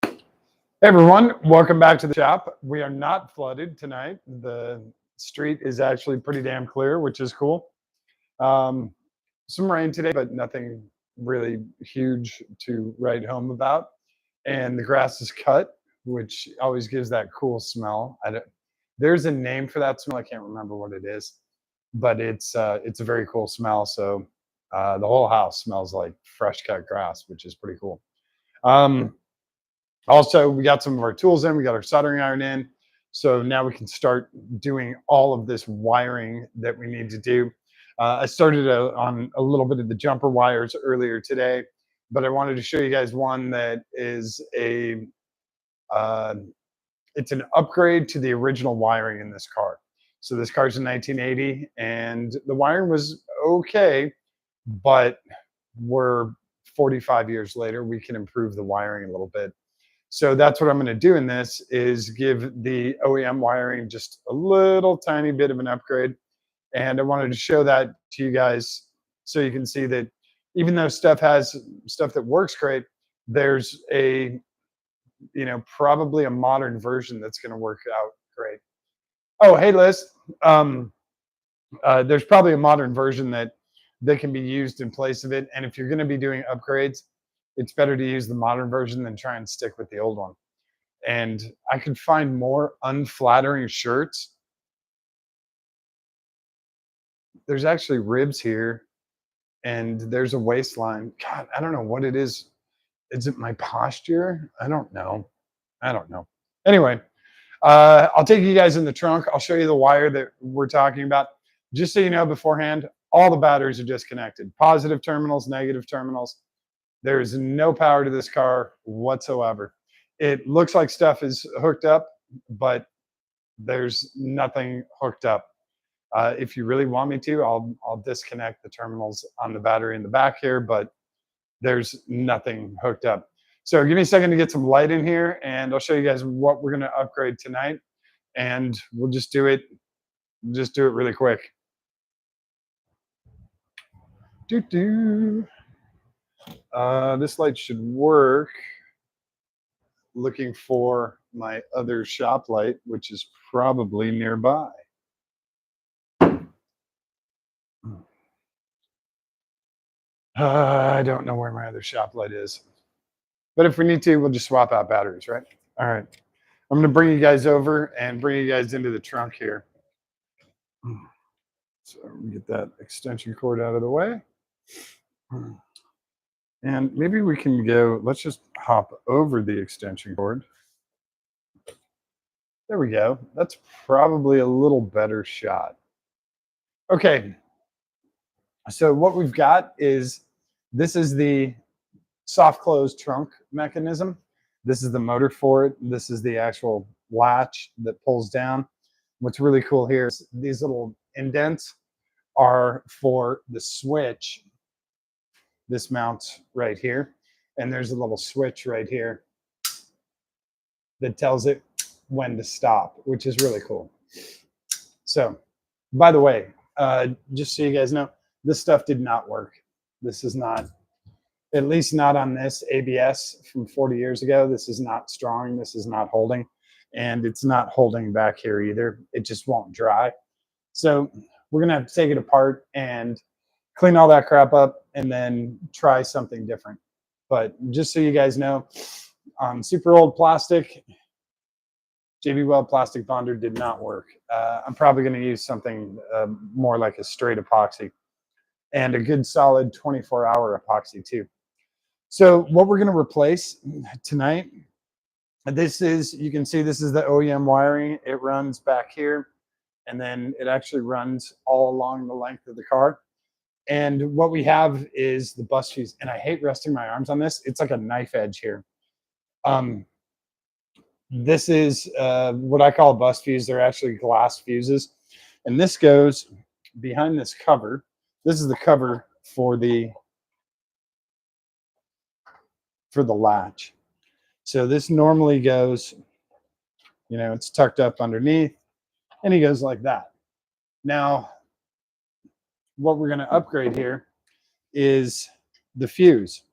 Hey everyone, welcome back to the shop. We are not flooded tonight. The street is actually pretty damn clear, which is cool. Um, some rain today, but nothing really huge to write home about. And the grass is cut, which always gives that cool smell. There's a name for that smell. I can't remember what it is, but it's a very cool smell. So the whole house smells like fresh cut grass, which is pretty cool. Um, Also, we got some of our tools in, we got our soldering iron in. So now we can start doing all of this wiring that we need to do. I started on a little bit of the jumper wires earlier today, but I wanted to show you guys one that is uh, it's an upgrade to the original wiring in this car. So this car's a 1980 and the wiring was okay, but we're 45 years later, we can improve the wiring a little bit. So that's what I'm going to do in this is give the OEM wiring just a little tiny bit of an upgrade. And I wanted to show that to you guys so you can see that even though stuff has stuff that works great, there's probably a modern version that's going to work out great. Oh, hey, Liz. Um, there's probably a modern version that can be used in place of it. And if you're going to be doing upgrades, it's better to use the modern version than try and stick with the old one. And I could find more unflattering shirts. There's actually ribs here and there's a waistline. God, I don't know what it is. Is it my posture? I don't know. Anyway, I'll take you guys in the trunk. I'll show you the wire that we're talking about. Just so you know beforehand, all the batteries are disconnected. Positive terminals, negative terminals. There is no power to this car whatsoever. It looks like stuff is hooked up, but there's nothing hooked up. If you really want me to, I'll disconnect the terminals on the battery in the back here, but there's nothing hooked up. So give me a second to get some light in here, and I'll show you guys what we're going to upgrade tonight, and we'll just do it really quick. This light should work. Looking for my other shop light, which is probably nearby. I don't know where my other shop light is. But if we need to, we'll just swap out batteries, right? All right. I'm going to bring you guys over and bring you guys into the trunk here. So we get that extension cord out of the way. And maybe we can go, let's just hop over the extension cord. There we go. That's probably a little better shot. Okay. So what we've got is, this is the soft close trunk mechanism. This is the motor for it. This is the actual latch that pulls down. What's really cool here is these little indents are for the switch. This mounts right here. And there's a little switch right here that tells it when to stop, which is really cool. So, by the way, just so you guys know, this stuff did not work. This is not, at least not on this ABS from 40 years ago. This is not strong. This is not holding. And it's not holding back here either. It just won't dry. So we're going to have to take it apart and clean all that crap up and then try something different. But just so you guys know, super old plastic, JB Weld plastic bonder did not work. I'm probably going to use something more like a straight epoxy and a good solid 24-hour epoxy too. So what we're going to replace tonight, this is, you can see this is the OEM wiring. It runs back here and then it actually runs all along the length of the car. And what we have is the bus fuse. And I hate resting my arms on this. It's like a knife edge here. This is what I call a bus fuse. They're actually glass fuses. And this goes behind this cover. This is the cover for the latch. So this normally goes, it's tucked up underneath and he goes like that. Now, what we're going to upgrade here is the fuse.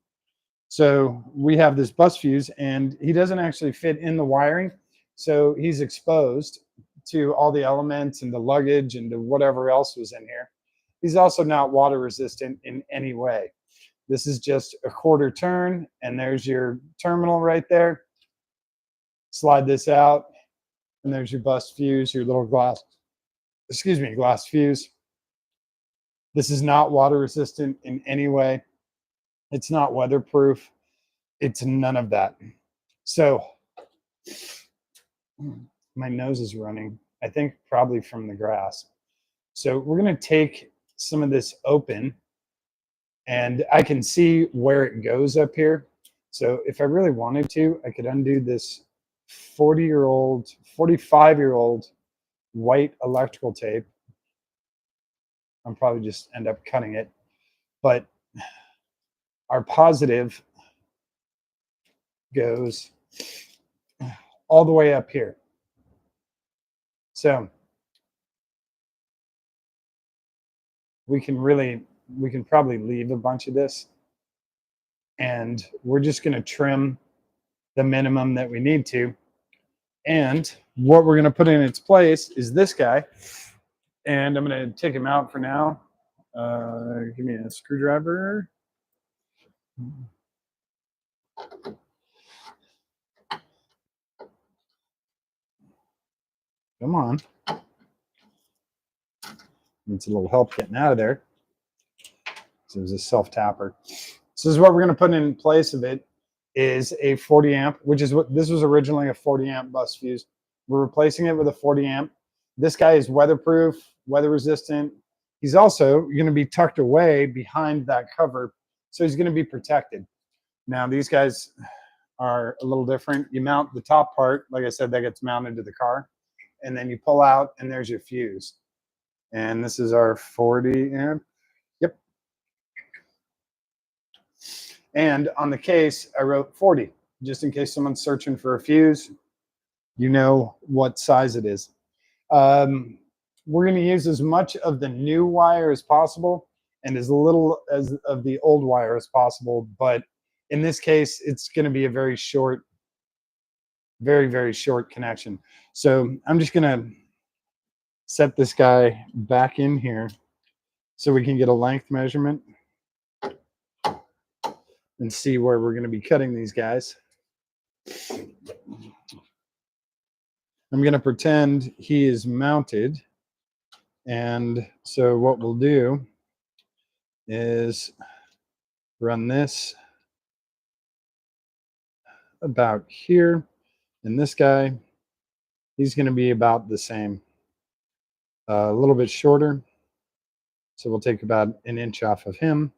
So we have this bus fuse, and he doesn't actually fit in the wiring. So he's exposed to all the elements and the luggage and to whatever else was in here. He's also not water resistant in any way. This is just a quarter turn, and there's your terminal right there. Slide this out, and there's your bus fuse, your little glass fuse. This is not water resistant in any way. It's not weatherproof. It's none of that. So my nose is running, I think probably from the grass. So we're going to take some of this open, and I can see where it goes up here. So if I really wanted to, I could undo this 40-year-old, 45-year-old white electrical tape. I'll probably just end up cutting it. But our positive goes all the way up here. So we can probably leave a bunch of this, and we're just going to trim the minimum that we need to. And what we're going to put in its place is this guy, and I'm going to take him out for now. Give me a screwdriver. Come on. Needs a little help getting out of there. So it was a self-tapper. So this is what we're going to put in place of it is a 40 amp, which is what this was originally, a 40 amp bus fuse. We're replacing it with a 40 amp. This guy is weatherproof, weather resistant. He's also going to be tucked away behind that cover, so he's going to be protected. Now these guys are a little different. You mount the top part, like I said, that gets mounted to the car, and then you pull out, and there's your fuse. And this is our 40 amp. Yep. And on the case, I wrote 40, just in case someone's searching for a fuse. You know what size it is. We're going to use as much of the new wire as possible and as little as of the old wire as possible. But in this case, it's going to be a very short, very, very short connection. So I'm just going to set this guy back in here so we can get a length measurement and see where we're going to be cutting these guys. I'm going to pretend he is mounted. And so what we'll do is run this about here. And this guy, he's going to be about the same, a little bit shorter. So we'll take about an inch off of him.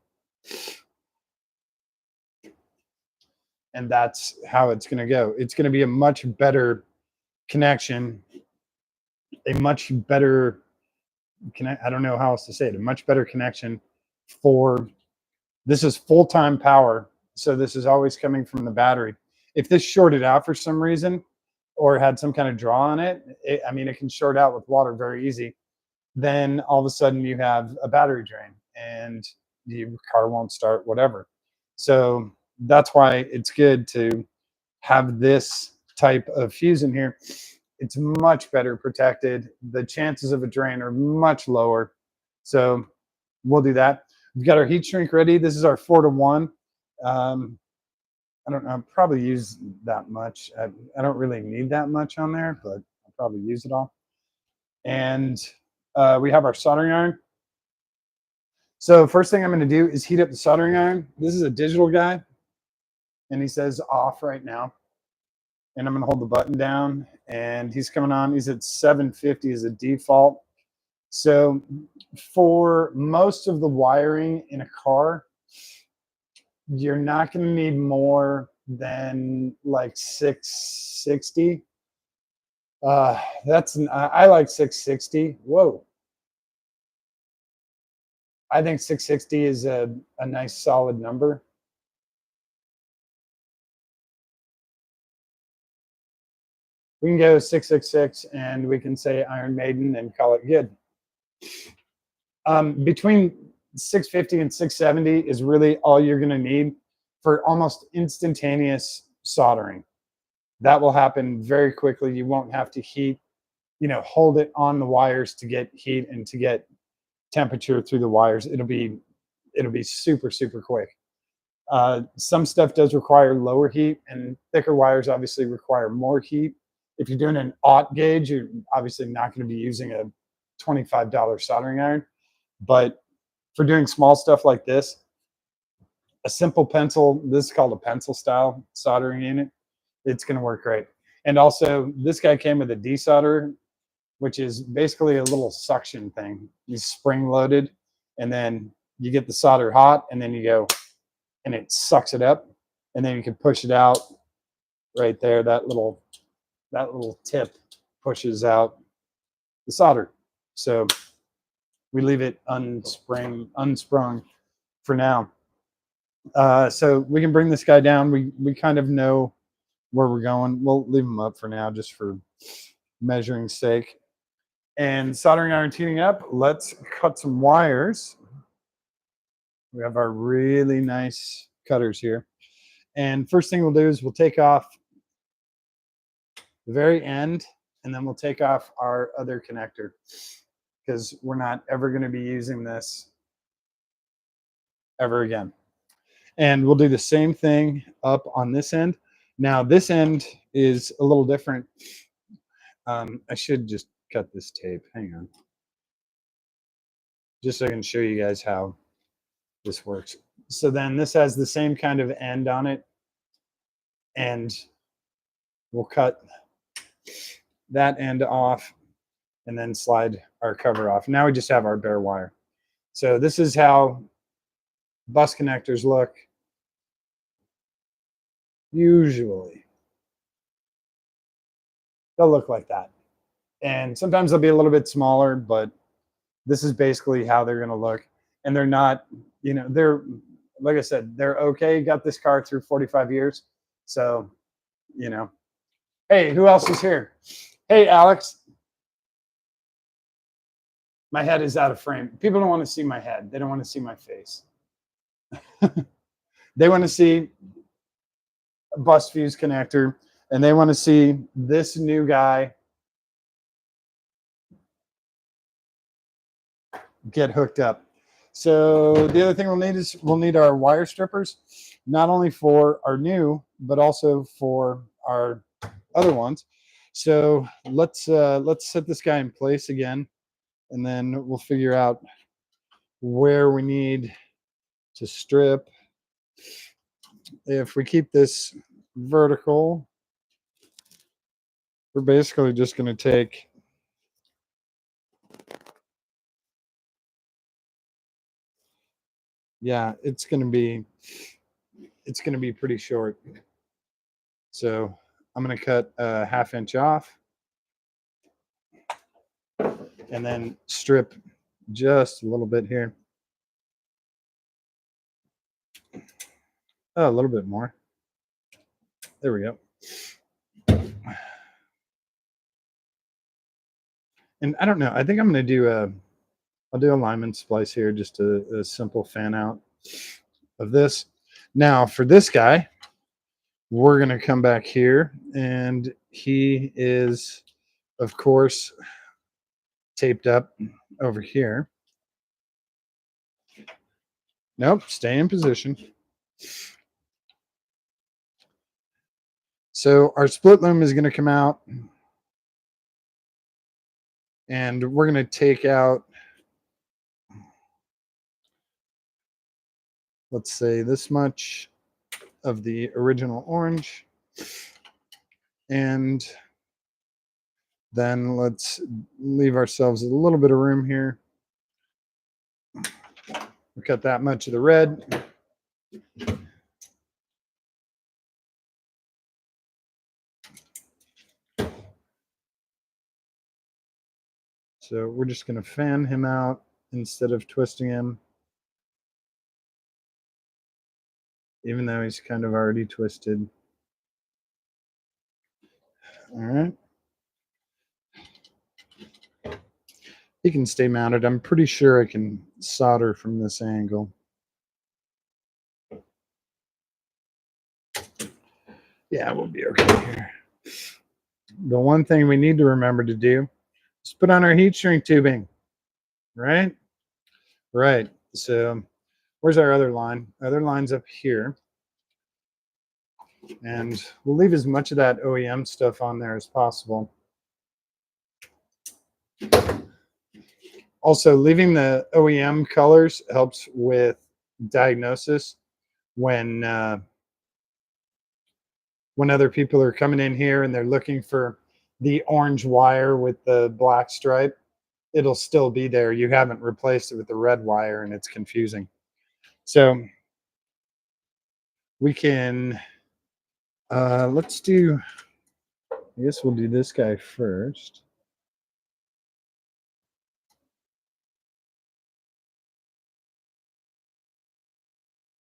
And that's how it's going to go. It's going to be a much better connection, a much better I don't know how else to say it, a much better connection for, this is full-time power. So this is always coming from the battery. If this shorted out for some reason or had some kind of draw on it, I mean, it can short out with water very easy. Then all of a sudden you have a battery drain and your car won't start, whatever. So that's why it's good to have this type of fuse in here. It's much better protected. The chances of a drain are much lower. So we'll do that. We've got our heat shrink ready. This is our 4-to-1. I don't know, I'll probably use that much. I don't really need that much on there, but I'll probably use it all. And we have our soldering iron. So first thing I'm going to do is heat up the soldering iron. This is a digital guy, and he says off right now. And I'm going to hold the button down, and he's coming on. He's at 750 as a default. So for most of the wiring in a car, you're not going to need more than like 660. I like 660. Whoa. I think 660 is a nice solid number. We can go 666 and we can say Iron Maiden and call it good. Between 650 and 670 is really all you're going to need. for almost instantaneous soldering. That will happen very quickly. You won't have to heat, hold it on the wires to get heat and to get temperature through the wires. It'll be super, super quick. Some stuff does require lower heat, and thicker wires obviously require more heat. If you're doing an aught gauge, you're obviously not going to be using a $25 soldering iron. But for doing small stuff like this, a simple pencil, this is called a pencil style soldering unit, it's going to work great. And also, this guy came with a desolderer, which is basically a little suction thing. He's spring loaded, and then you get the solder hot, and then you go, and it sucks it up, and then you can push it out right there. That little tip pushes out the solder. So we leave it unsprung for now. So we can bring this guy down. We kind of know where we're going. We'll leave him up for now just for measuring sake. And soldering iron tuning up, let's cut some wires. We have our really nice cutters here. And first thing we'll do is we'll take off the very end, and then we'll take off our other connector, because we're not ever going to be using this ever again. And we'll do the same thing up on this end. Now, this end is a little different. I should just cut this tape. Hang on. Just so I can show you guys how this works. So then this has the same kind of end on it, and we'll cut that end off and then slide our cover off. Now we just have our bare wire. So this is how bus connectors look usually. They'll look like that. And sometimes they'll be a little bit smaller, but this is basically how they're going to look. And they're not, they're, like I said, they're okay. Got this car through 45 years. So, hey, who else is here? Hey, Alex. My head is out of frame. People don't want to see my head. They don't want to see my face. They want to see a bus fuse connector, and they want to see this new guy get hooked up. So the other thing we'll need our wire strippers, not only for our new, but also for our other ones. So let's set this guy in place again, and then we'll figure out where we need to strip. If we keep this vertical, we're basically just going to take it's going to be pretty short. So I'm going to cut a 1/2 inch off and then strip just a little bit here. Oh, a little bit more. There we go. And I don't know. I think I'm going to do I'll do a lineman splice here, just a simple fan out of this. Now for this guy, we're going to come back here, and he is, of course, taped up over here. Nope, stay in position. So our split loom is going to come out, and we're going to take out, let's say, this much of the original orange. And then let's leave ourselves a little bit of room here. We'll cut that much of the red. So we're just going to fan him out instead of twisting him, even though he's kind of already twisted. All right. He can stay mounted. I'm pretty sure I can solder from this angle. Yeah, we'll be okay here. The one thing we need to remember to do is put on our heat shrink tubing, right? Right. So where's our other line? Other line's up here. And we'll leave as much of that OEM stuff on there as possible. Also, leaving the OEM colors helps with diagnosis when other people are coming in here and they're looking for the orange wire with the black stripe. It'll still be there. You haven't replaced it with the red wire, and it's confusing. So we can let's do. I guess we'll do this guy first.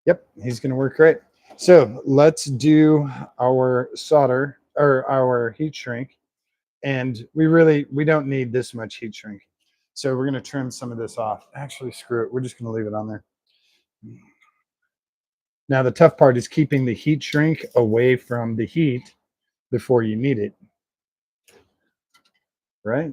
Yep, he's going to work great. So let's do our solder or our heat shrink. And we don't need this much heat shrink. So we're going to trim some of this off. Actually, screw it. We're just going to leave it on there. Now, the tough part is keeping the heat shrink away from the heat before you need it. Right?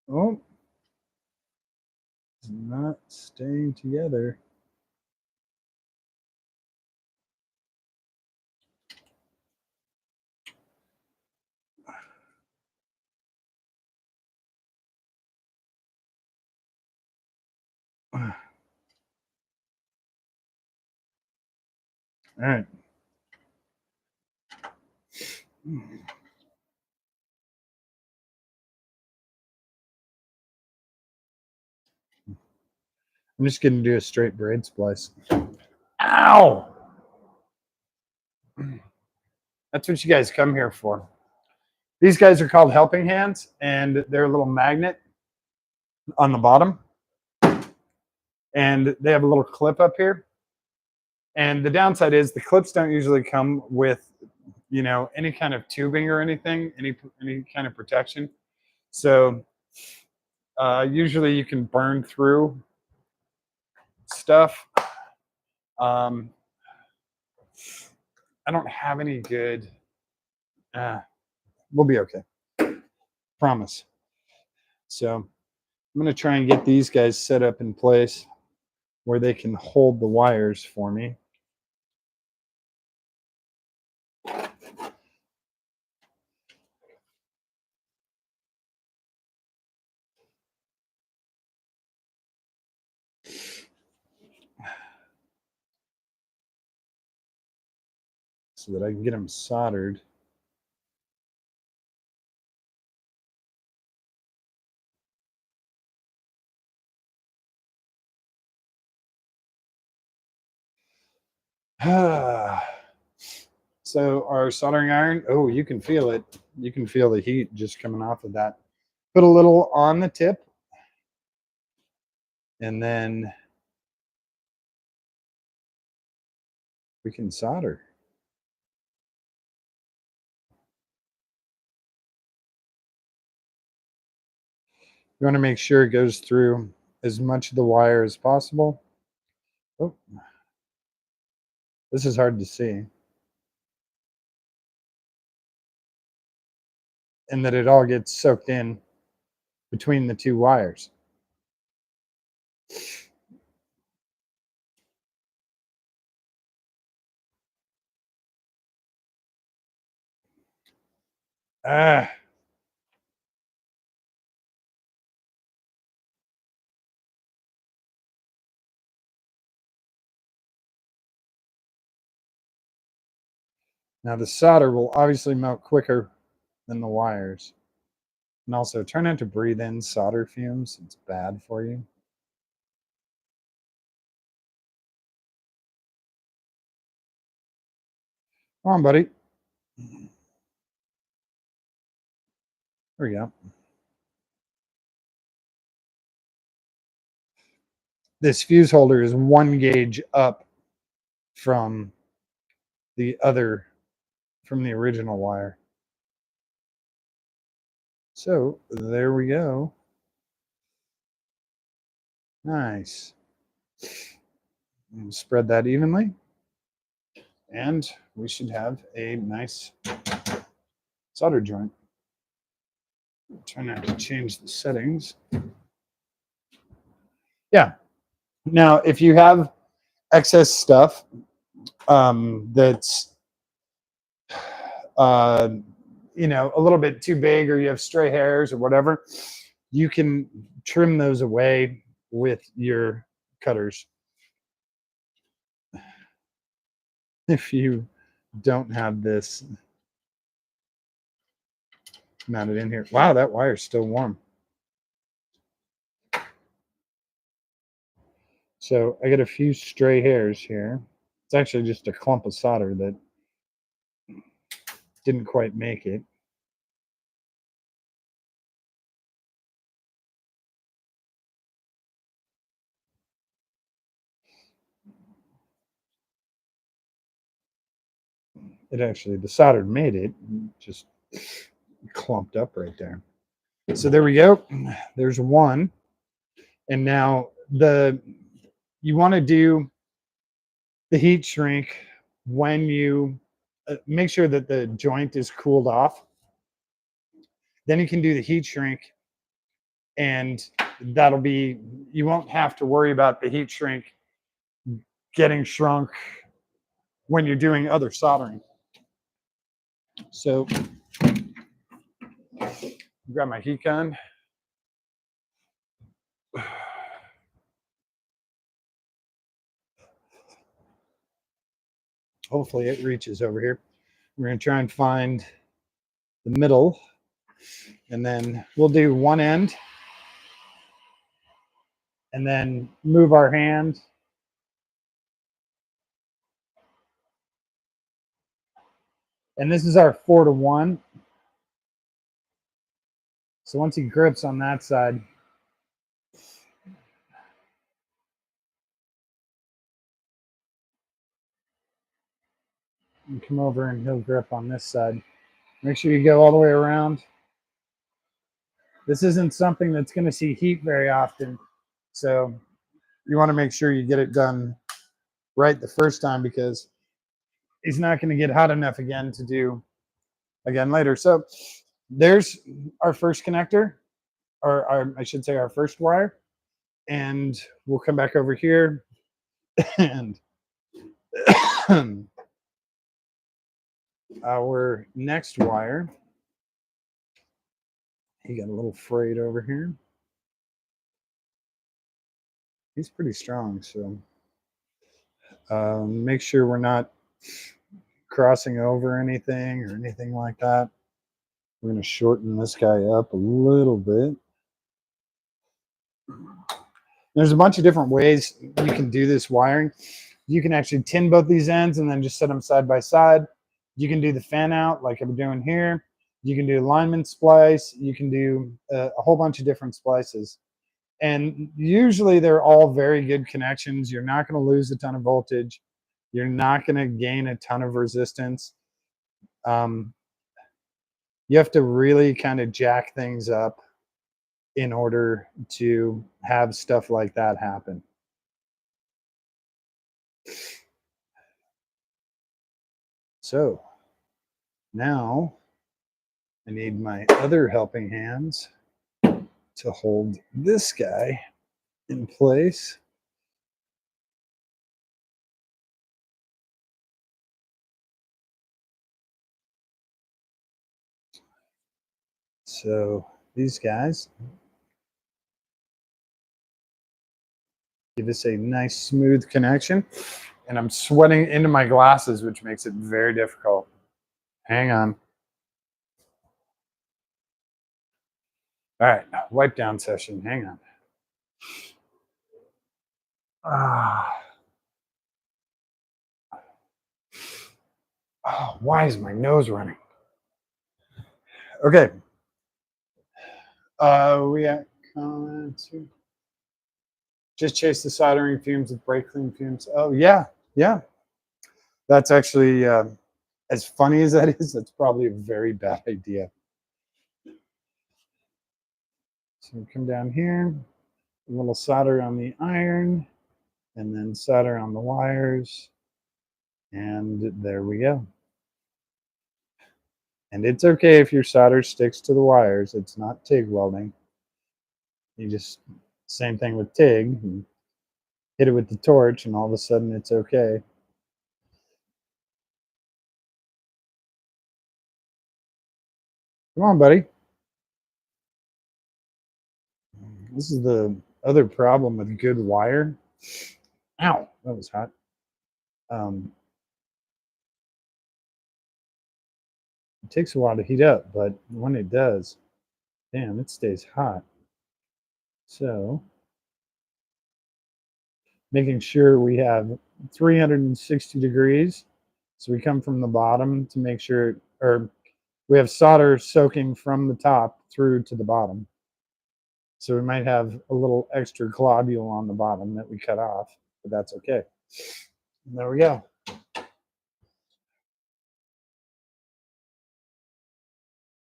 Oh, it's not staying together. All right. I'm just going to do a straight braid splice. Ow! That's what you guys come here for. These guys are called helping hands, and they're a little magnet on the bottom. And they have a little clip up here. And the downside is the clips don't usually come with, any kind of tubing or anything, any kind of protection. So usually you can burn through stuff. I don't have any good. We'll be okay. Promise. So I'm going to try and get these guys set up in place where they can hold the wires for me. So that I can get them soldered. So our soldering iron, oh, you can feel it. You can feel the heat just coming off of that. Put a little on the tip, and then we can solder. You want to make sure it goes through as much of the wire as possible. Oh, this is hard to see. And that it all gets soaked in between the two wires. Ah. Now the solder will obviously melt quicker than the wires. And also try not to breathe in solder fumes. It's bad for you. Come on, buddy. There we go. This fuse holder is 1 gauge up from the other from the original wire. So there we go. Nice. And spread that evenly. And we should have a nice solder joint. Try not to change the settings. Yeah. Now, if you have excess stuff that's uh, a little bit too big, or you have stray hairs or whatever, you can trim those away with your cutters. If you don't have this mounted in here. Wow, that wire's still warm. So I got a few stray hairs here. It's actually just a clump of solder that didn't quite make it. The solder made it, just clumped up right there. So there we go. There's one. And now you want to do the heat shrink when you make sure that the joint is cooled off. Then you can do the heat shrink, and you won't have to worry about the heat shrink getting shrunk when you're doing other soldering. So grab my heat gun. Hopefully it reaches over here. We're going to try and find the middle, and then we'll do one end and then move our hand. And this is our 4-to-1. So once he grips on that side, you come over and he'll grip on this side. Make sure you go all the way around. This isn't something that's going to see heat very often, so you want to make sure you get it done right the first time, because he's not going to get hot enough again to do again later. So there's our first connector, or I should say our first wire, and we'll come back over here and our next wire. He got a little frayed over here. He's pretty strong, so make sure we're not crossing over anything or anything like that. We're going to shorten this guy up a little bit. There's a bunch of different ways you can do this wiring. You can actually tin both these ends and then just set them side by side. You can do the fan out like I'm doing here. You can do alignment splice. You can do a whole bunch of different splices. And usually they're all very good connections. You're not going to lose a ton of voltage. You're not going to gain a ton of resistance. You have to really kind of jack things up in order to have stuff like that happen. So now I need my other helping hands to hold this guy in place. So these guys give us a nice smooth connection. And I'm sweating into my glasses, which makes it very difficult. Hang on. All right, wipe down session. Hang on. Oh, why is my nose running? Okay. We got comments here. Just chase the soldering fumes with brake clean fumes. Oh, yeah. Yeah. That's actually As funny as that is, that's probably a very bad idea. So we come down here, a little solder on the iron, and then solder on the wires, and there we go. And it's okay if your solder sticks to the wires. It's not TIG welding. You just same thing with TIG. And hit it with the torch, and all of a sudden it's okay. Come on, buddy. This is the other problem with good wire. Ow, that was hot. Um, it takes a while to heat up, but when it does, damn, it stays hot. So making sure we have 360 degrees. So we come from the bottom to make sure, or we have solder soaking from the top through to the bottom. So we might have a little extra globule on the bottom that we cut off, but that's okay. And there we go.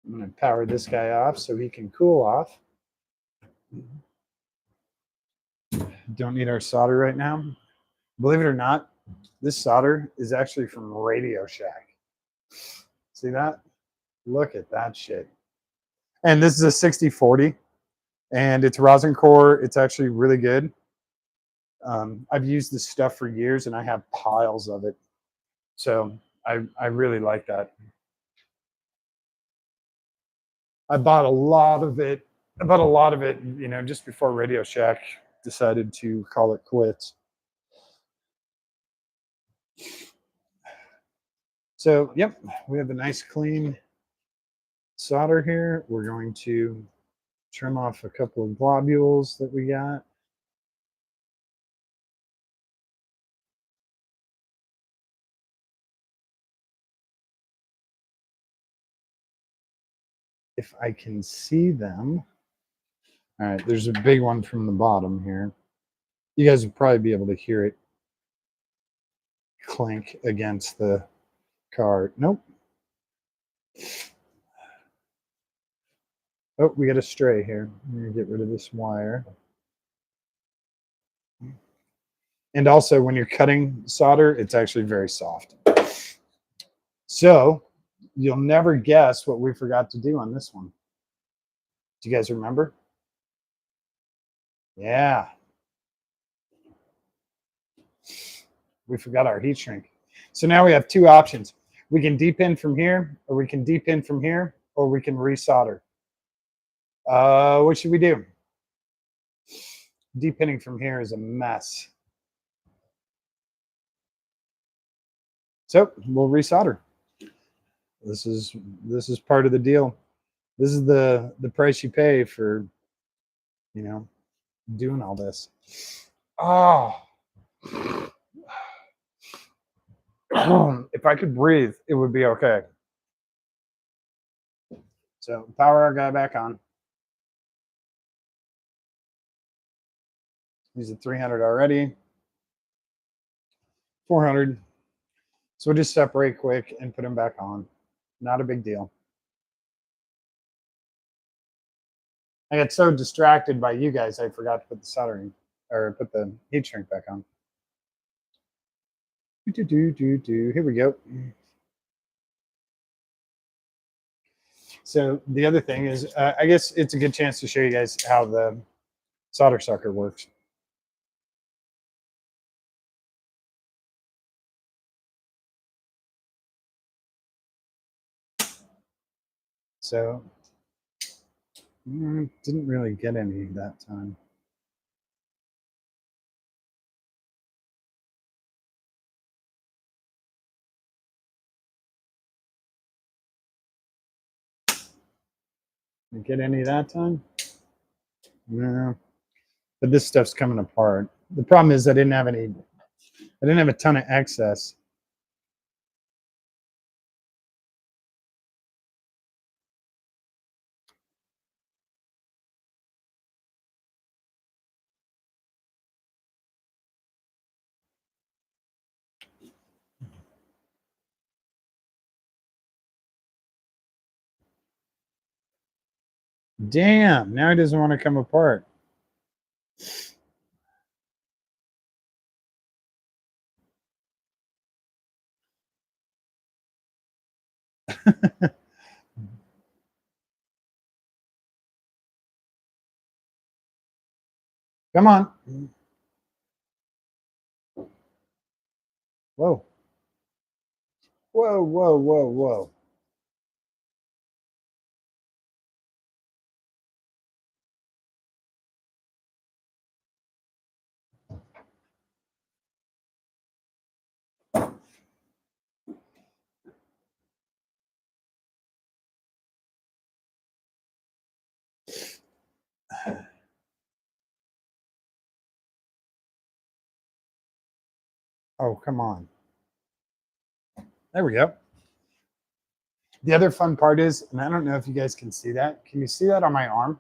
I'm going to power this guy off so he can cool off. Don't need our solder right now. Believe it or not, this solder is actually from Radio Shack. See that? Look at that shit. And this is a 6040, and it's rosin core. It's actually really good. I've used this stuff for years, and I have piles of it. So I really like that. I bought a lot of it. I bought a lot of it, just before Radio Shack decided to call it quits. So, yep, we have a nice clean solder here. We're going to trim off a couple of globules that we got. If I can see them. All right, there's a big one from the bottom here. You guys would probably be able to hear it clink against the car. Nope. Oh, we got a stray here. I'm going to get rid of this wire. And also, when you're cutting solder, it's actually very soft. So you'll never guess what we forgot to do on this one. Do you guys remember? Yeah. We forgot our heat shrink. So now we have two options. We can deep in from here, or we can deep in from here, or we can resolder. What should we do? Deep pinning from here is a mess. So we'll resolder. This is part of the deal. This is the price you pay for, doing all this. Oh, if I could breathe, it would be okay. So power our guy back on. He's at 300 already. 400. So we'll just separate quick and put him back on. Not a big deal. I got so distracted by you guys, I forgot to put the soldering or put the heat shrink back on. Here we go. So the other thing is, I guess it's a good chance to show you guys how the solder sucker works. So didn't really get any that time. Didn't get any that time? No. But this stuff's coming apart. The problem is I didn't have a ton of excess. Damn, now it doesn't want to come apart. Come on. Whoa. Whoa, whoa, whoa, whoa. Oh, come on. There we go. The other fun part is, and I don't know if you guys can see that. Can you see that on my arm?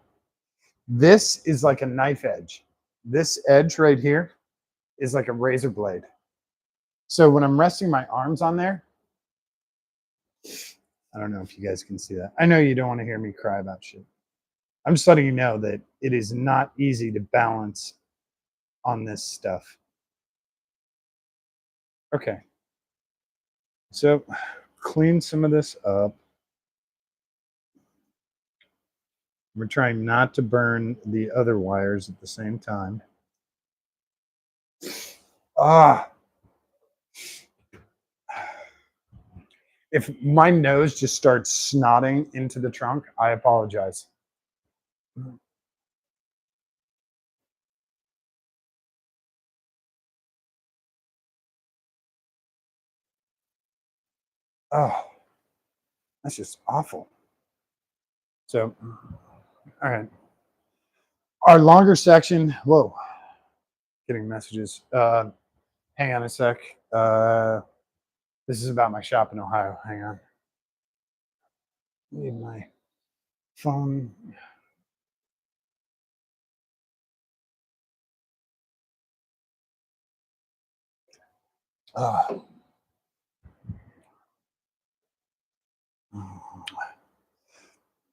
This is like a knife edge. This edge right here is like a razor blade. So when I'm resting my arms on there, I don't know if you guys can see that. I know you don't want to hear me cry about shit. I'm just letting you know that it is not easy to balance on this stuff. Okay. So clean some of this up. We're trying not to burn the other wires at the same time. Ah, if my nose just starts snotting into the trunk, I apologize. Oh, that's just awful. So, all right. Our longer section, whoa, getting messages. Hang on a sec. This is about my shop in Ohio. Hang on. Need my phone. Uh,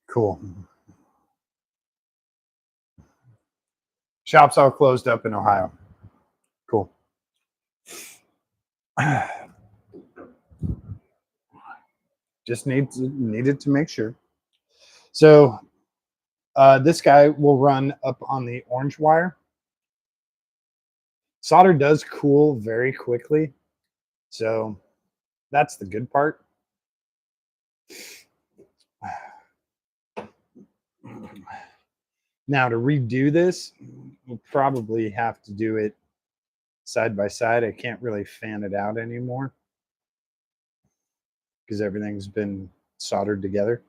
cool. Shops all closed up in Ohio. Cool. Just needed to make sure. So this guy will run up on the orange wire. Solder does cool very quickly, so that's the good part. Now to redo this, we'll probably have to do it side by side. I can't really fan it out anymore because everything's been soldered together.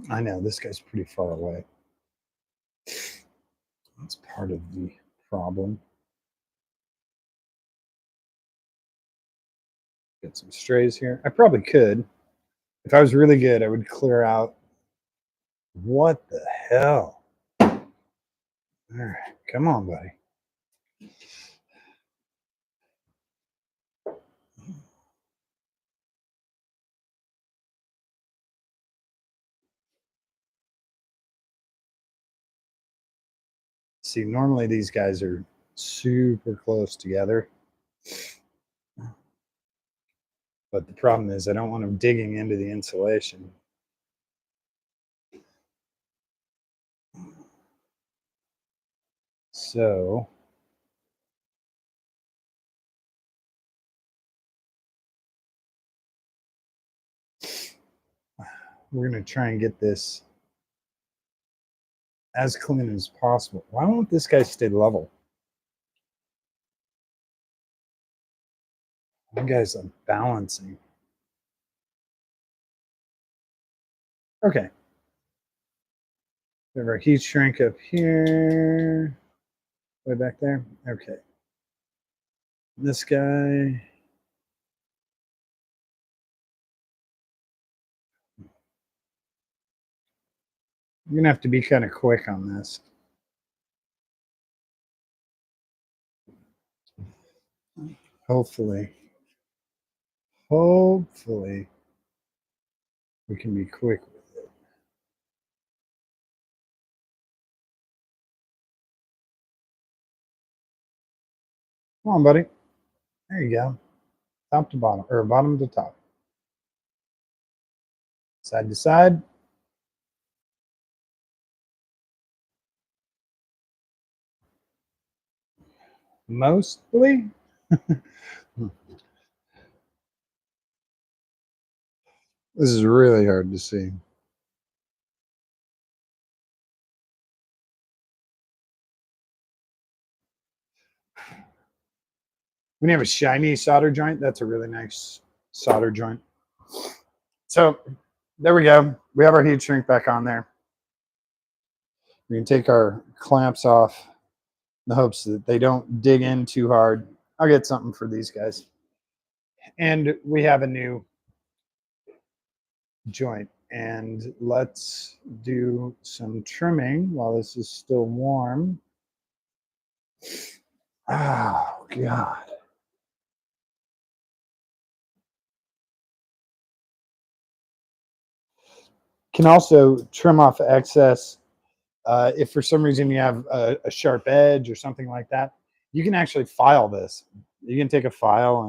I know this guy's pretty far away. That's part of the problem. Get some strays here. I probably could. If I was really good, I would clear out. What the hell? All right, come on, buddy. See, normally these guys are super close together. But the problem is I don't want them digging into the insulation. So we're going to try and get this as clean as possible. Why won't this guy stay level? One guy's unbalancing. Okay. We have our heat shrink up here. Way back there. Okay. This guy. You're gonna have to be kind of quick on this. Hopefully, hopefully we can be quick with it. Come on, buddy. There you go. Top to bottom, or bottom to top. Side to side. Mostly. This is really hard to see. When you have a shiny solder joint, that's a really nice solder joint. So there we go. We have our heat shrink back on there. We can take our clamps off in the hopes that they don't dig in too hard. I'll get something for these guys. And we have a new joint. And let's do some trimming while this is still warm. Oh, God. Can also trim off excess. If for some reason you have a sharp edge or something like that, you can actually file this. You can take a file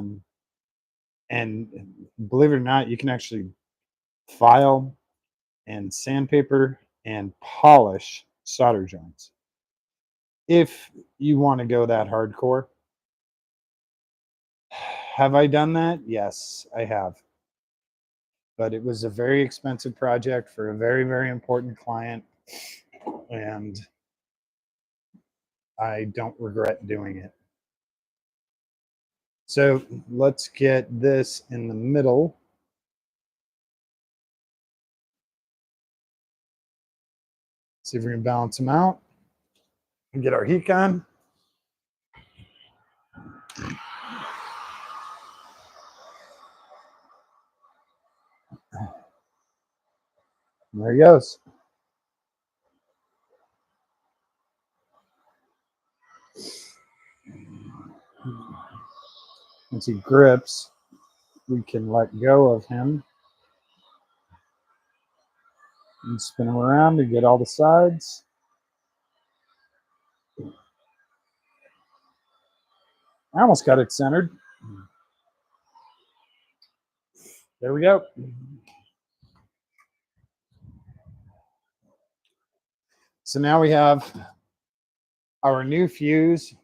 and believe it or not, you can actually file and sandpaper and polish solder joints if you want to go that hardcore. Have I done that? Yes, I have. But it was a very expensive project for a very, very important client, and I don't regret doing it. So let's get this in the middle. See if we can balance them out and get our heat gun. There he goes. Once he grips, we can let go of him and spin him around to get all the sides. I almost got it centered. There we go. So now we have our new fuse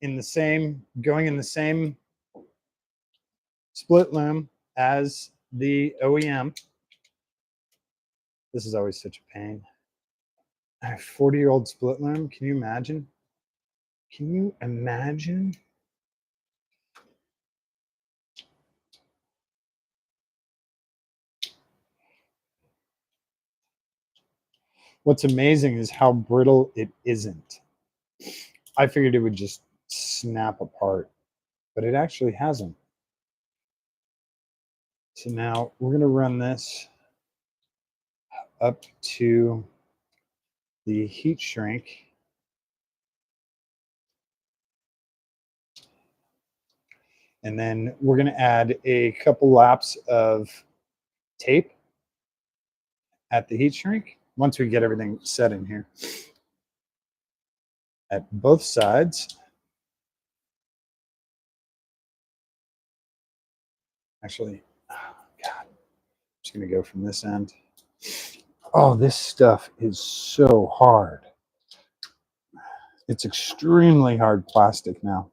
in the same, going in the same split loom as the OEM. This is always such a pain. A 40-year-old split loom. Can you imagine? Can you imagine? What's amazing is how brittle it isn't. I figured it would just snap apart, but it actually hasn't. So now we're going to run this up to the heat shrink. And then we're going to add a couple laps of tape at the heat shrink once we get everything set in here at both sides. Actually, oh God, I'm just going to go from this end. Oh, this stuff is so hard. It's extremely hard plastic now.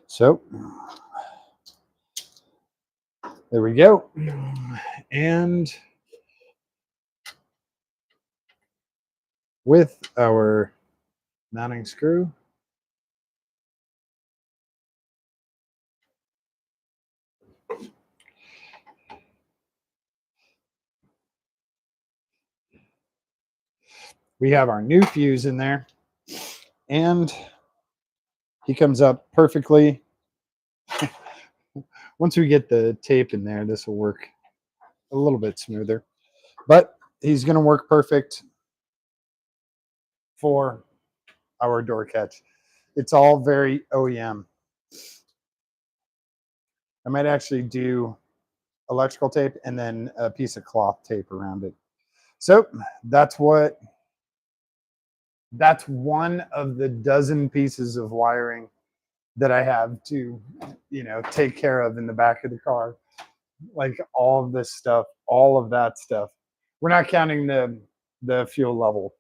So there we go. And with our mounting screw, we have our new fuse in there, and he comes up perfectly. Once we get the tape in there, this will work a little bit smoother, but he's going to work perfect for our door catch. It's all very OEM. I might actually do electrical tape and then a piece of cloth tape around it. So that's one of the dozen pieces of wiring that I have to, take care of in the back of the car. Like all of this stuff, all of that stuff. We're not counting the fuel level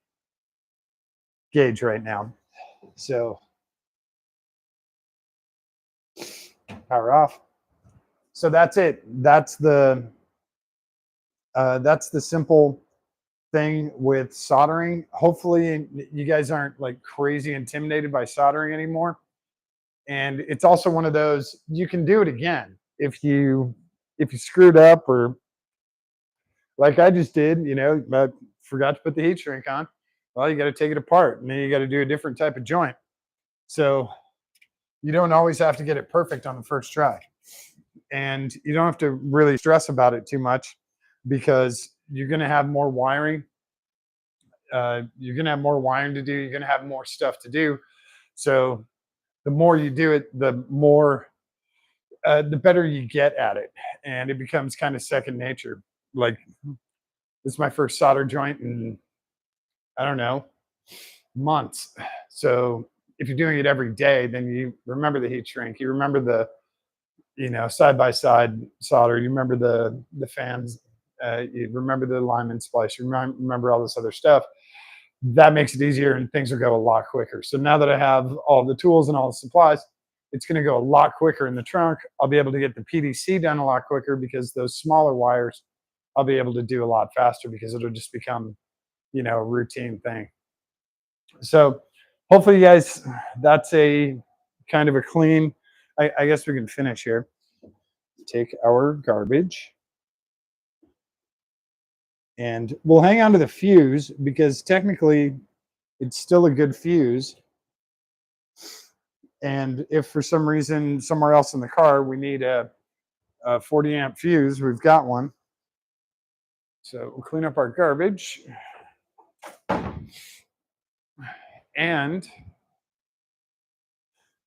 gauge right now. So power off. So that's it. That's the simple thing with soldering. Hopefully you guys aren't like crazy intimidated by soldering anymore. And it's also one of those, you can do it again if you screwed up, or like I just did, but forgot to put the heat shrink on. Well, you got to take it apart and then you got to do a different type of joint. So you don't always have to get it perfect on the first try. And you don't have to really stress about it too much, because you're going to have more wiring. You're going to have more wiring to do. You're going to have more stuff to do. So the more you do it, the better you get at it, and it becomes kind of second nature. Like, this is my first solder joint in, I don't know, months. So if you're doing it every day, then you remember the heat shrink, you remember the, side by side solder, you remember the fans, you remember the alignment splice, you remember all this other stuff. That makes it easier and things will go a lot quicker. So now that I have all the tools and all the supplies, it's going to go a lot quicker in the trunk. I'll be able to get the PDC done a lot quicker, because those smaller wires I'll be able to do a lot faster, because it'll just become, a routine thing. So hopefully you guys, that's a kind of a clean, I guess we can finish here. Take our garbage and we'll hang on to the fuse, because technically it's still a good fuse. And if for some reason somewhere else in the car we need a 40 amp fuse, we've got one. So we'll clean up our garbage. And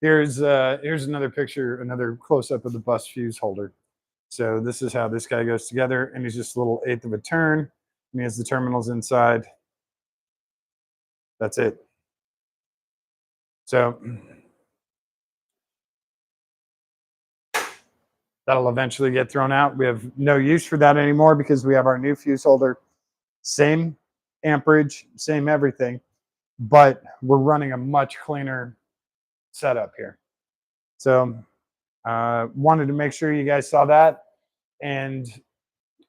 here's another picture, another close-up of the bus fuse holder. So this is how this guy goes together, and he's just a little eighth of a turn, and he has the terminals inside. That's it. So that'll eventually get thrown out. We have no use for that anymore, because we have our new fuse holder, same amperage, same everything, but we're running a much cleaner setup here. So wanted to make sure you guys saw that. And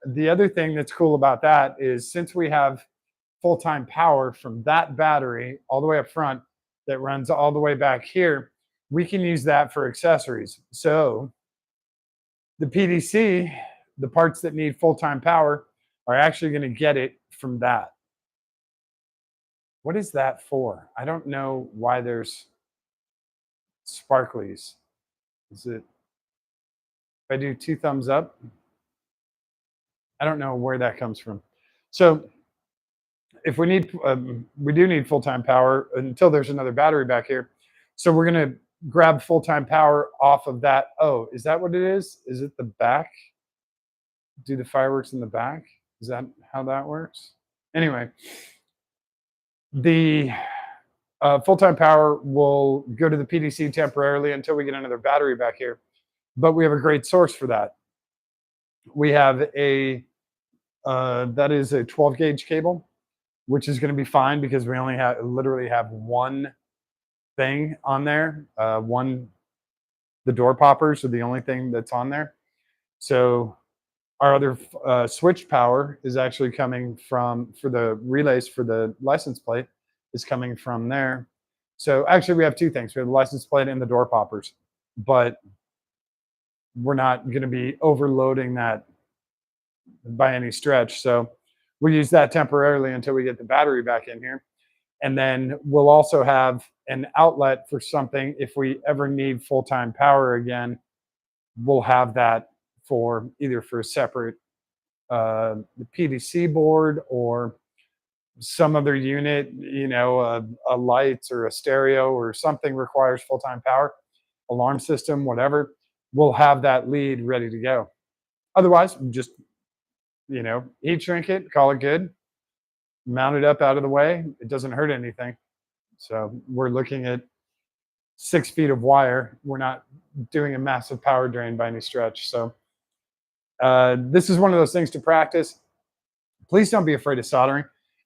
the other thing that's cool about that is, since we have full-time power from that battery all the way up front that runs all the way back here, we can use that for accessories. So the PDC, the parts that need full-time power, are actually going to get it from that. What is that for? I don't know why there's sparklies. Is it, if I do 2 thumbs up? I don't know where that comes from. So if we do need full-time power until there's another battery back here. So we're going to grab full-time power off of that. Oh, is that what it is? Is it the back? Do the fireworks in the back? Is that how that works? Anyway, the full-time power will go to the PDC temporarily until we get another battery back here. But we have a great source for that. We have that is a 12 gauge cable, which is going to be fine, because we only literally have one thing on there. The door poppers are the only thing that's on there. So our other switch power is actually coming for the relays for the license plate, is coming from there. So actually we have 2 things. We have the license plate and the door poppers, but we're not going to be overloading that by any stretch. So we'll use that temporarily until we get the battery back in here. And then we'll also have an outlet for something. If we ever need full-time power again, we'll have that for either for a separate the PDC board or some other unit, a lights or a stereo or something requires full-time power, alarm system, whatever, we'll have that lead ready to go. Otherwise, just, heat shrink it, call it good, mount it up out of the way. It doesn't hurt anything. So we're looking at 6 feet of wire. We're not doing a massive power drain by any stretch. So this is one of those things to practice. Please don't be afraid of soldering,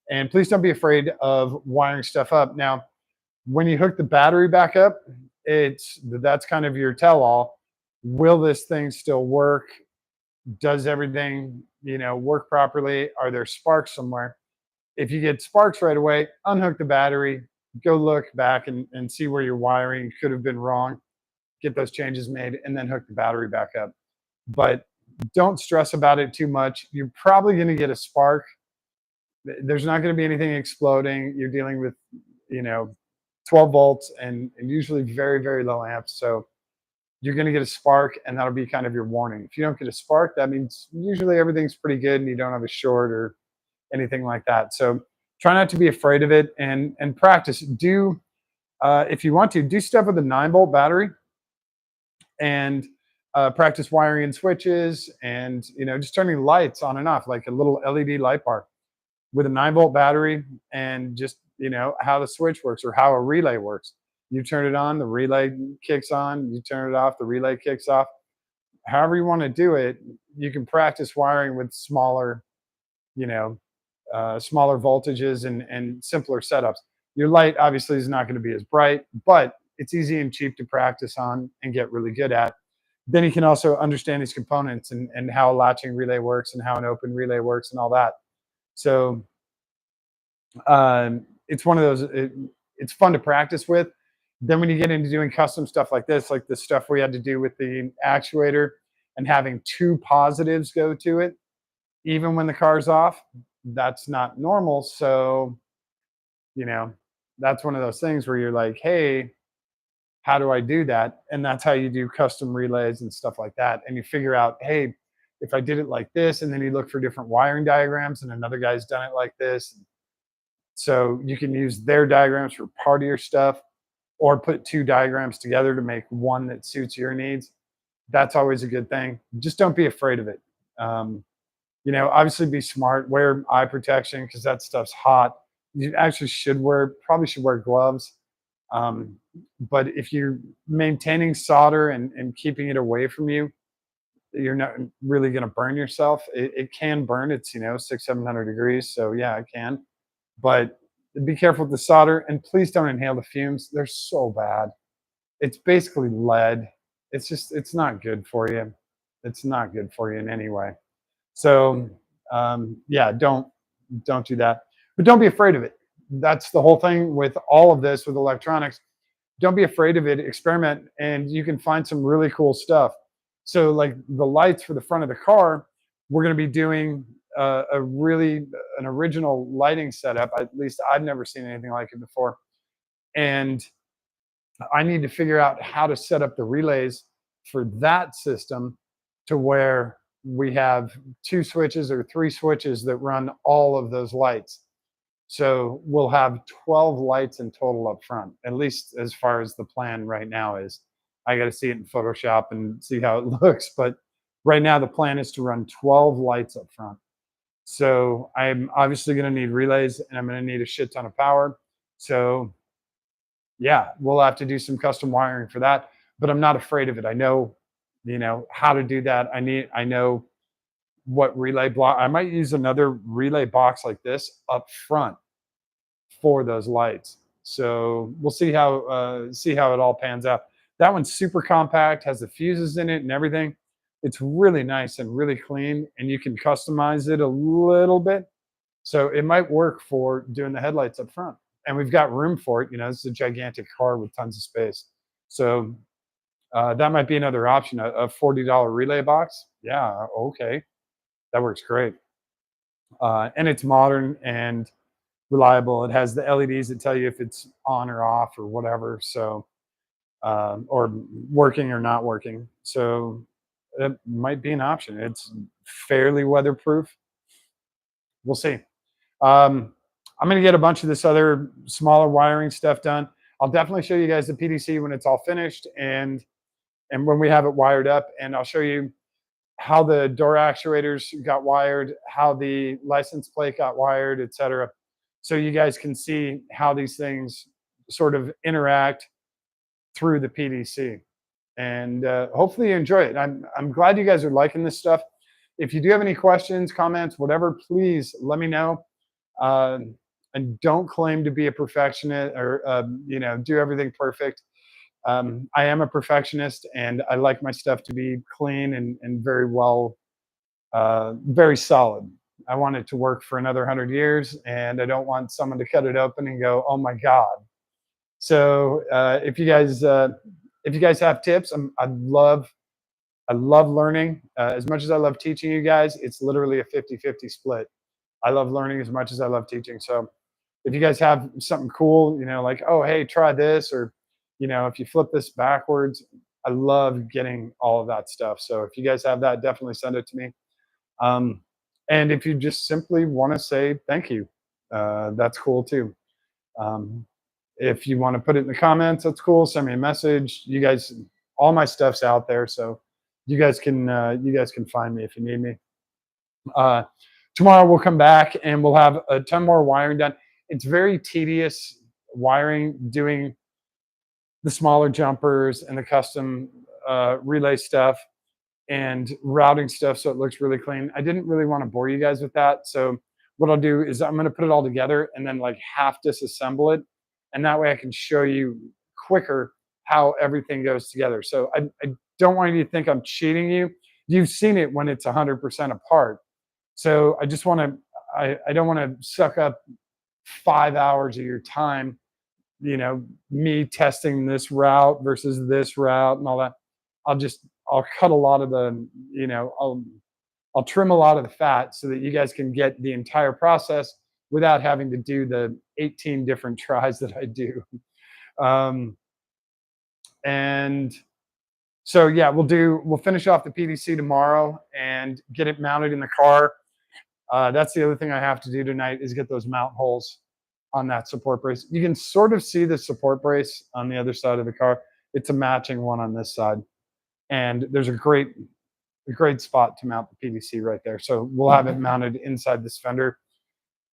and please don't be afraid of wiring stuff up. Now, when you hook the battery back up, that's kind of your tell-all. Will this thing still work? Does everything, work properly? Are there sparks somewhere? If you get sparks right away, unhook the battery, go look back and see where your wiring could have been wrong, get those changes made, and then hook the battery back up. But don't stress about it too much. You're probably going to get a spark. There's not going to be anything exploding. You're dealing with, you know, 12 volts and usually very, very low amps. So you're going to get a spark, and that'll be kind of your warning. If you don't get a spark, that means usually everything's pretty good and you don't have a short or anything like that. So try not to be afraid of it and practice. Do if you want to do stuff with a 9-volt battery and practice wiring and switches and just turning lights on and off like a little LED light bar with a 9-volt battery and just how the switch works or how a relay works. You turn it on, the relay kicks on. You turn it off, the relay kicks off. However you want to do it, you can practice wiring with smaller, you know, smaller voltages and simpler setups. Your light obviously is not going to be as bright, but it's easy and cheap to practice on and get really good at. Then you can also understand these components and how a latching relay works and how an open relay works and all that. So it's one of those, it's fun to practice with. Then when you get into doing custom stuff like this, like the stuff we had to do with the actuator and having two positives go to it, even when the car's off, that's not normal. So, you know, that's one of those things where you're like, hey, how do I do that? And that's how you do custom relays and stuff like that. And you figure out, hey, if I did it like this, and then you look for different wiring diagrams, and another guy's done it like this. So you can use their diagrams for part of your stuff or put two diagrams together to make one that suits your needs. That's always a good thing. Just don't be afraid of it. Obviously be smart, wear eye protection because that stuff's hot. You actually probably should wear gloves. But if you're maintaining solder and keeping it away from you, you're not really going to burn yourself. It can burn. It's 600-700 degrees. So yeah, it can. But be careful with the solder, and please don't inhale the fumes. They're so bad. It's basically lead. It's not good for you. It's not good for you in any way. So yeah, don't do that. But don't be afraid of it. That's the whole thing with all of this with electronics. Don't be afraid of it. Experiment, and you can find some really cool stuff. So like the lights for the front of the car, we're going to be doing an original lighting setup. At least I've never seen anything like it before, and I need to figure out how to set up the relays for that system to where we have 2 switches or 3 switches that run all of those lights. So we'll have 12 lights in total up front, at least as far as the plan right now is. I got to see it in Photoshop and see how it looks. But right now, the plan is to run 12 lights up front. So I'm obviously going to need relays, and I'm going to need a shit ton of power. So yeah, we'll have to do some custom wiring for that. But I'm not afraid of it. I know, how to do that. I know what relay block. I might use another relay box like this up front for those lights. So we'll see how it all pans out. That one's super compact, has the fuses in it and everything. It's really nice and really clean, and you can customize it a little bit. So it might work for doing the headlights up front. And we've got room for it. It's a gigantic car with tons of space. So that might be another option, a $40 relay box. Yeah, okay. That works great. And it's modern and reliable. It has the LEDs that tell you if it's on or off or whatever. So, or working or not working. So it might be an option. It's fairly weatherproof. We'll see. Um, I'm going to get a bunch of this other smaller wiring stuff done. I'll definitely show you guys the PDC when it's all finished and when we have it wired up, and I'll show you how the door actuators got wired, how the license plate got wired, etc. So you guys can see how these things sort of interact through the PDC. And hopefully you enjoy it. I'm glad you guys are liking this stuff. If you do have any questions, comments, whatever, please let me know. Uh, and don't claim to be a perfectionist or do everything perfect. I am a perfectionist, and I like my stuff to be clean and very well, very solid. I want it to work for another 100 years, and I don't want someone to cut it open and go, "Oh my God." So if you guys have tips, I love learning as much as I love teaching you guys. It's literally a 50-50 split. I love learning as much as I love teaching. So if you guys have something cool, like, oh, hey, try this, or, if you flip this backwards, I love getting all of that stuff. So if you guys have that, definitely send it to me. Um, and if you just simply want to say thank you, that's cool too. Um, if you want to put it in the comments, that's cool. Send me a message. You guys, all my stuff's out there, so you guys can find me if you need me. Uh, Tomorrow we'll come back and we'll have a ton more wiring done. It's very tedious wiring, doing the smaller jumpers and the custom relay stuff and routing stuff so it looks really clean. I didn't really want to bore you guys with that. So what I'll do is I'm going to put it all together and then like half disassemble it. And that way I can show you quicker how everything goes together. So I don't want you to think I'm cheating you. You've seen it when it's 100% apart. So I just want to, I don't want to suck up 5 hours of your time, me testing this route versus this route and all that. I'll cut a lot of the, I'll trim a lot of the fat so that you guys can get the entire process without having to do the 18 different tries that I do. Um, and so yeah, we'll finish off the PDC tomorrow and get it mounted in the car. That's the other thing I have to do tonight is get those mount holes on that support brace. You can sort of see the support brace on the other side of the car. It's a matching one on this side. And there's a great spot to mount the PDC right there. So we'll have it mounted inside this fender.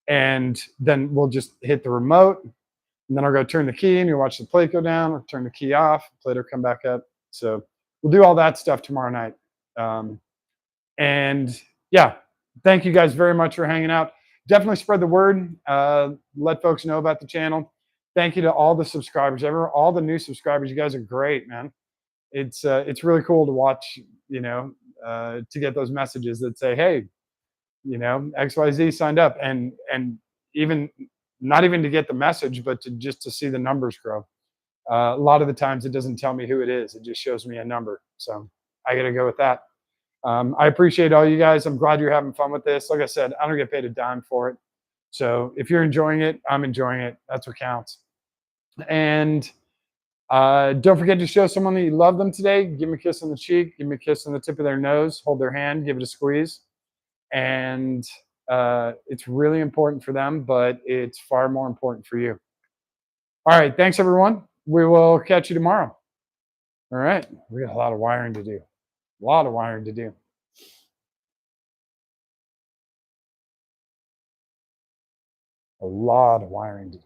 And then we'll just hit the remote. And then I'll go turn the key and you'll watch the plate go down, or turn the key off, plate will come back up. So we'll do all that stuff tomorrow night. And yeah, thank you guys very much for hanging out. Definitely spread the word. Let folks know about the channel. Thank you to all the subscribers, all the new subscribers. You guys are great, man. It's really cool to watch, to get those messages that say, hey, XYZ signed up, and even not even to get the message, but to see the numbers grow. A lot of the times it doesn't tell me who it is. It just shows me a number. So I got to go with that. I appreciate all you guys. I'm glad you're having fun with this. Like I said, I don't get paid a dime for it. So if you're enjoying it, I'm enjoying it. That's what counts. And don't forget to show someone that you love them today. Give them a kiss on the cheek. Give them a kiss on the tip of their nose. Hold their hand. Give it a squeeze. And it's really important for them, but it's far more important for you. All right. Thanks, everyone. We will catch you tomorrow. All right. We got a lot of wiring to do. A lot of wiring to do. A lot of wiring to do.